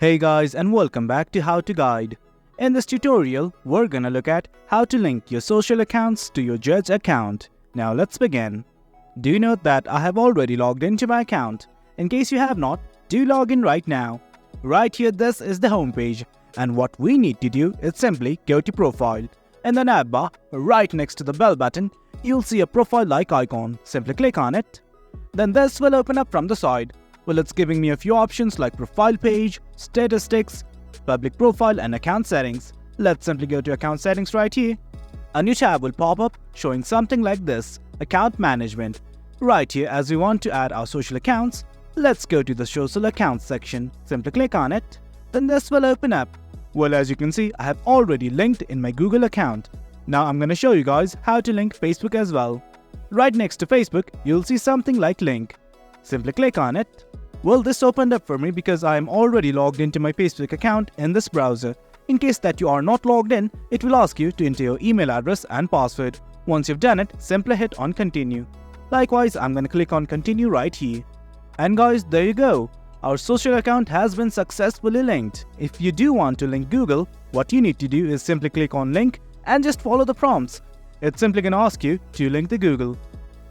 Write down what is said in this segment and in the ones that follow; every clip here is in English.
Hey guys, and welcome back to How to Guide. In this tutorial, we're gonna look at how to link your social accounts to your Zedge account. Now let's begin. Do note that I have already logged into my account. In case you have not, do log in right now. Right here, this is the home page, and what we need to do is simply go to Profile. In the nav bar, right next to the bell button, you'll see a profile-like icon. Simply click on it. Then this will open up from the side. Well, it's giving me a few options like profile page, statistics, public profile and account settings. Let's simply go to account settings right here. A new tab will pop up showing something like this, account management. Right here, as we want to add our social accounts, let's go to the social accounts section. Simply click on it. Then this will open up. Well, as you can see, I have already linked in my Google account. Now I'm going to show you guys how to link Facebook as well. Right next to Facebook, you'll see something like link. Simply click on it. Well, this opened up for me because I am already logged into my Facebook account in this browser. In case that you are not logged in, it will ask you to enter your email address and password. Once you've done it, simply hit on continue. Likewise, I'm going to click on continue right here. And guys, there you go. Our social account has been successfully linked. If you do want to link Google, what you need to do is simply click on link and just follow the prompts. It's simply going to ask you to link the Google.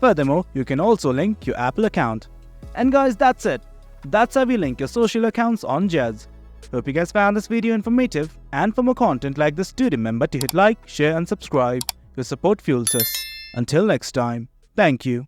Furthermore, you can also link your Apple account. And guys, that's it. That's how we link your social accounts on Zedge. Hope you guys found this video informative, and for more content like this, do remember to hit like, share and subscribe. Your support fuels us. Until next time, thank you.